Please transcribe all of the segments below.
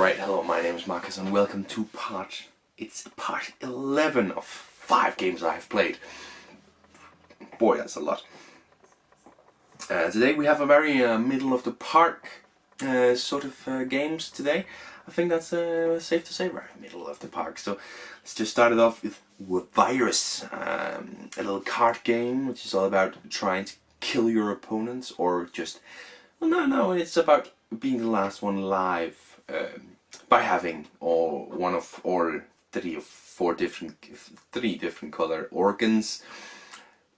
Alright, hello, my name is Marcus and welcome to part 11 of 5 games I have played. Boy, that's a lot. Today we have a very middle of the park sort of games today. I think that's safe to say, right? Middle of the park. So let's just start it off with Virus, a little card game which is all about trying to kill your opponents or just... Well, no, it's about being the last one alive. By having three different color organs.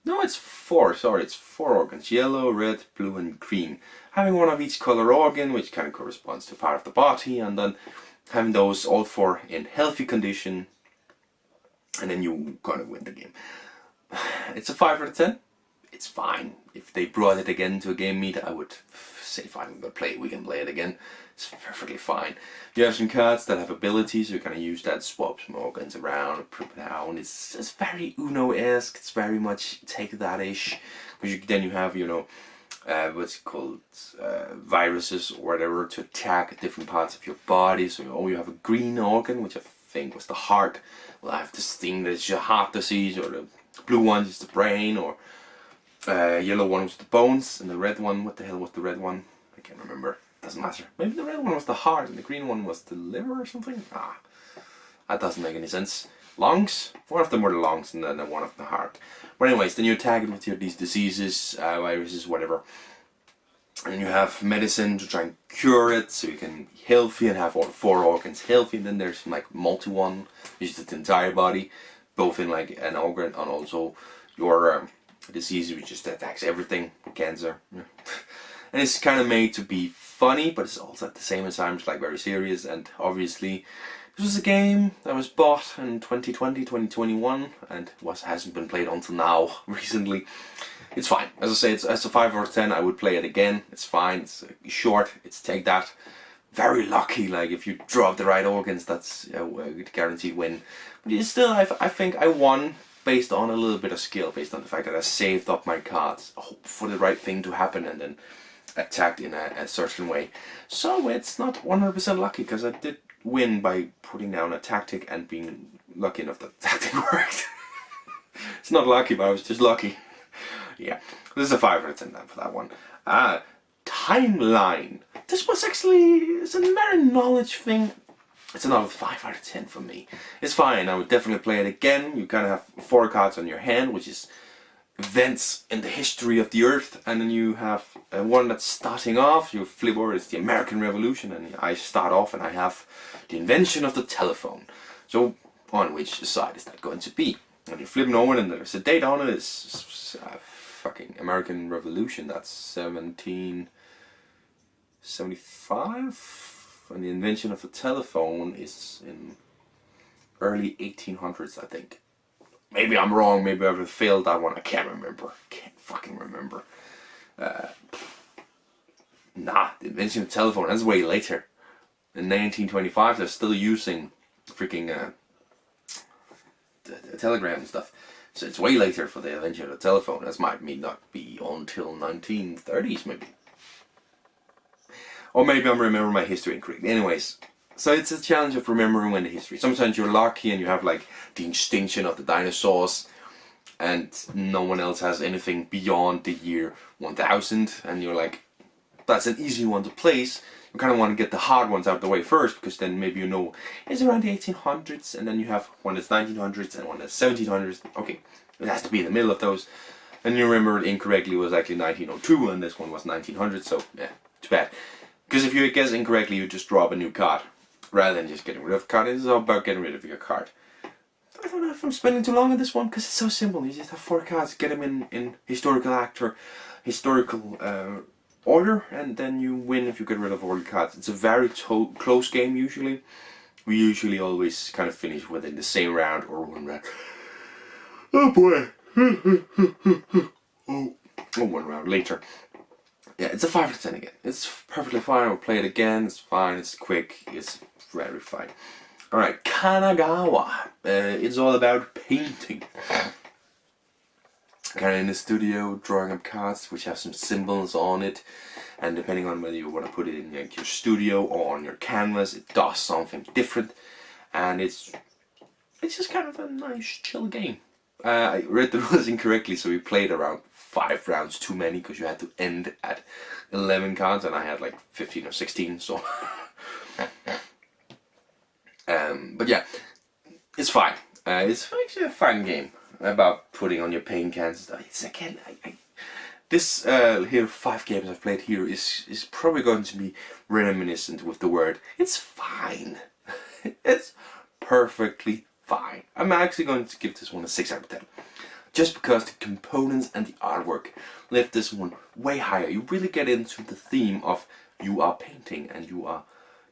No, it's 4, sorry, it's 4 organs. Yellow, red, blue and green. Having one of each color organ, which kind of corresponds to part of the body, and then having those all 4 in healthy condition, and then you kind of win the game. It's a 5 out of 10. It's fine. If they brought it again to a game meet, I would say fine, we can play it again. It's perfectly fine. You have some cards that have abilities, so you kind of use that, swap some organs around, put it down. It's very Uno-esque, it's very much take that-ish. Because then you have, you know, what's it called, viruses or whatever to attack different parts of your body. So you have a green organ, which I think was the heart. Well, I have this thing that's your heart disease, or the blue one is the brain, or yellow one was the bones, and the red one, what the hell was the red one? I can't remember. Doesn't matter. Maybe the red one was the heart and the green one was the liver or something? That doesn't make any sense. Lungs? One of them were the lungs and then one of the heart. But anyways, then you attack it with these diseases, viruses, whatever. And you have medicine to try and cure it, so you can be healthy and have all 4 organs healthy. And then there's like multi-one, which is the entire body, both in like an organ and also your disease, which just attacks everything, cancer. And it's kind of made to be funny, but it's also at the same time like very serious. And obviously this was a game that was bought in 2020, 2021 and hasn't been played until now recently. It's fine. As I say, it's a 5 out of 10. I would play it again. It's fine. It's short. It's take that. Very lucky, like if you drop the right organs, that's a guaranteed win. But still, I think I won based on a little bit of skill, based on the fact that I saved up my cards, hope for the right thing to happen, and then attacked in a certain way. So it's not 100% lucky, because I did win by putting down a tactic and being lucky enough that the tactic worked. It's not lucky, but I was just lucky. Yeah, this is a 5 out of 10 then for that one. Timeline. This was actually, it's a very knowledge thing. It's another 5 out of 10 for me. It's fine, I would definitely play it again. You kind of have 4 cards on your hand, which is events in the history of the earth, and then you have one that's starting off. You flip over, it's the American Revolution, and I start off and I have the invention of the telephone. So on which side is that going to be? And you're flipping over and there's a date on it. It's fucking American Revolution, that's 1775, and the invention of the telephone is in early 1800s, I think. Maybe I'm wrong, maybe I've failed that one, I can't remember. Can't fucking remember. Nah, the invention of the telephone, that's way later. In 1925 they're still using freaking the telegram and stuff. So it's way later for the invention of the telephone. That might not be until 1930s maybe. Or maybe I'm remembering my history incorrectly. Anyways. So it's a challenge of remembering when the history. Sometimes you're lucky and you have like the extinction of the dinosaurs and no one else has anything beyond the year 1000 and you're like, that's an easy one to place. You kind of want to get the hard ones out of the way first, because then maybe you know it's around the 1800s, and then you have one that's 1900s and one that's 1700s. Okay, it has to be in the middle of those. And you remember it incorrectly, it was actually 1902 and this one was 1900, so yeah, too bad. Because if you guess incorrectly, you just draw up a new card. Rather than just getting rid of the card, it's all about getting rid of your card. I don't know if I'm spending too long on this one, because it's so simple. You just have 4 cards, get them in historical act or historical order, and then you win if you get rid of all your cards. It's a very close game usually. We usually always kind of finish within the same round or one round. Oh boy! Oh, one round later. Yeah, it's a 5 out of 10 again. It's perfectly fine. I'll play it again. It's fine. It's quick. It's very fine. Alright, Kanagawa. It's all about painting. kind of in the studio drawing up cards which have some symbols on it, and depending on whether you want to put it in like your studio or on your canvas, it does something different, and it's just kind of a nice chill game. I read the rules incorrectly, so we played around 5 rounds too many because you had to end at 11 cards and I had like 15 or 16, so but yeah, it's fine. It's actually a fun game about putting on your paint cans. It's again, this here 5 games I've played here is probably going to be reminiscent with the word it's fine. It's perfectly fine. I'm actually going to give this one a 6 out of 10. Just because the components and the artwork lift this one way higher. You really get into the theme of you are painting and you are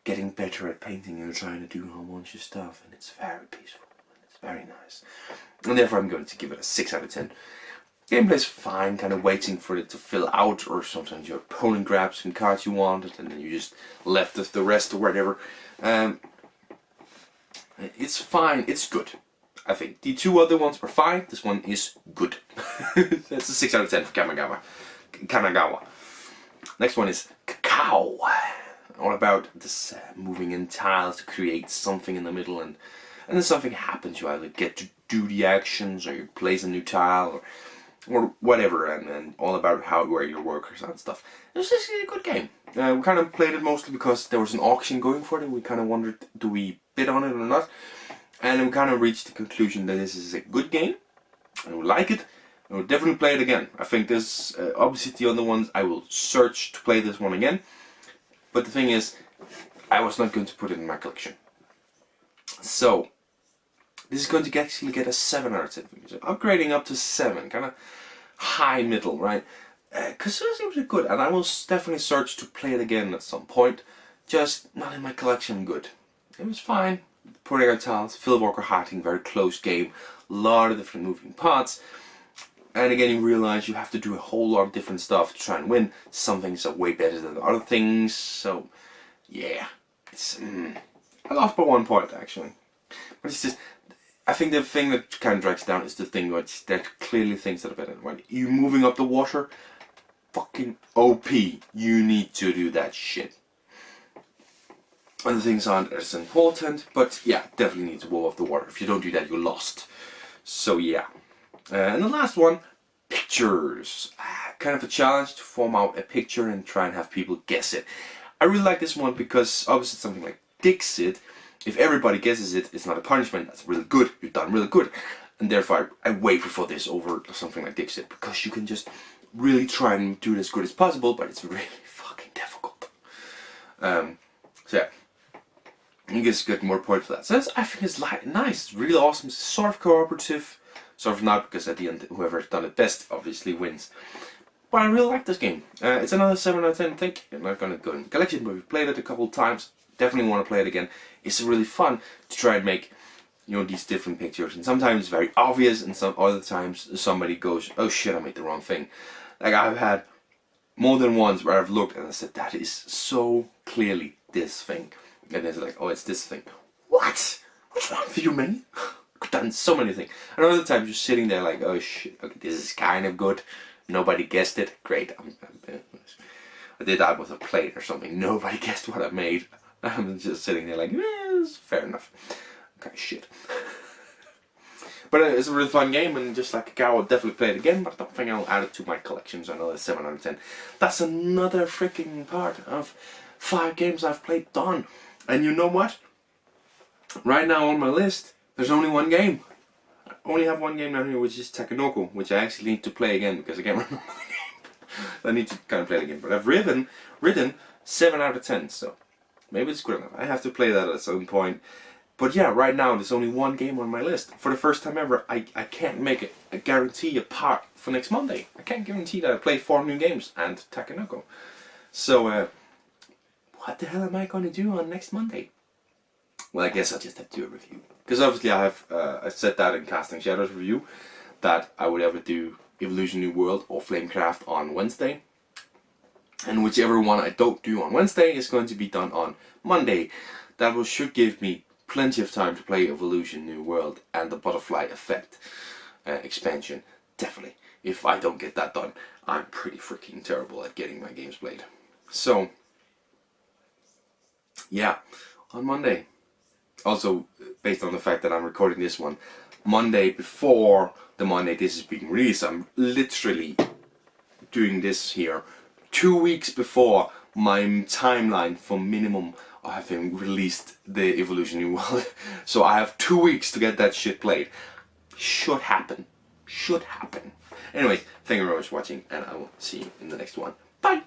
getting better at painting and you're trying to do a whole bunch of stuff, and it's very peaceful and it's very nice. And therefore I'm going to give it a 6 out of 10. Gameplay's fine, kind of waiting for it to fill out, or sometimes your opponent grabs some cards you wanted and then you just left with the rest or whatever. It's fine, it's good. I think the 2 other ones were fine, this one is good. That's a 6 out of 10 for Kanagawa. Next one is Cacao. All about this moving in tiles to create something in the middle, and then something happens. You either get to do the actions or you place a new tile or whatever, and then all about where your workers are and stuff. It was just a good game. We kind of played it mostly because there was an auction going for it. We kind of wondered, do we bid on it or not? And we kind of reached the conclusion that this is a good game, and we like it, and we'll definitely play it again. I think this, obviously the other ones, I will search to play this one again. But the thing is, I was not going to put it in my collection. So, this is going to actually get a 7 out of 10 for me. So upgrading up to 7, kind of high middle, right? Because it was good, and I will definitely search to play it again at some point. Just not in my collection good. It was fine. Putting out tiles, Phil Walker Harting, very close game, a lot of different moving parts, and again you realize you have to do a whole lot of different stuff to try and win. Some things are way better than other things, so yeah, it's I lost by 1 point actually, but it's just, I think the thing that kind of drags down is the thing which there are clearly things that are better. When you moving up the water, fucking OP, you need to do that shit. Other things aren't as important, but yeah, definitely need to move off the water. If you don't do that, you're lost. So yeah. And the last one, pictures. Kind of a challenge to form out a picture and try and have people guess it. I really like this one because obviously something like Dixit, if everybody guesses it, it's not a punishment. That's really good. You've done really good. And therefore I way prefer this over something like Dixit, because you can just really try and do it as good as possible, but it's really fucking difficult. So yeah. You just get more points for that. So I think it's nice, it's really awesome, it's sort of cooperative, sort of not, because at the end whoever's done it best obviously wins. But I really like this game. It's another 7 out of 10, I think. I'm not going to go in collection, but we've played it a couple of times. Definitely want to play it again. It's really fun to try and make, you know, these different pictures. And sometimes it's very obvious, and some other times somebody goes, oh shit, I made the wrong thing. Like I've had more than once where I've looked and I said, that is so clearly this thing. And it's like, oh, it's this thing. What? What's wrong with you, man? I've done so many things. And other times you're sitting there like, oh shit, okay, this is kind of good. Nobody guessed it. Great. I did that with a plate or something. Nobody guessed what I made. I'm just sitting there like, it's fair enough. Okay, shit. But it's a really fun game, and just like Cacao, I'll definitely play it again, but I don't think I'll add it to my collection, so another 7 out of 10. That's another freaking part of 5 games I've played done. And you know what? Right now on my list, there's only 1 game. I only have 1 game down here, which is Takenoko, which I actually need to play again because I can't remember the game. I need to kind of play it again. But I've written 7 out of 10, so maybe it's good enough. I have to play that at some point. But yeah, right now there's only 1 game on my list. For the first time ever, I can't make a guarantee a part for next Monday. I can't guarantee that I play 4 new games and Takenoko. So, what the hell am I going to do on next Monday? Well, I guess I'll just have to do a review. Because obviously I said that in Casting Shadows review, that I would ever do Evolution New World or Flamecraft on Wednesday. And whichever one I don't do on Wednesday is going to be done on Monday. That should give me plenty of time to play Evolution New World and the Butterfly Effect expansion. Definitely. if I don't get that done, I'm pretty freaking terrible at getting my games played. So, yeah, on Monday. Also, based on the fact that I'm recording this one, Monday before the Monday this is being released, I'm literally doing this here 2 weeks before my timeline for minimum of having released the Evolution New World. So I have 2 weeks to get that shit played. Should happen. Should happen. Anyway, thank you very much for watching, and I will see you in the next one. Bye!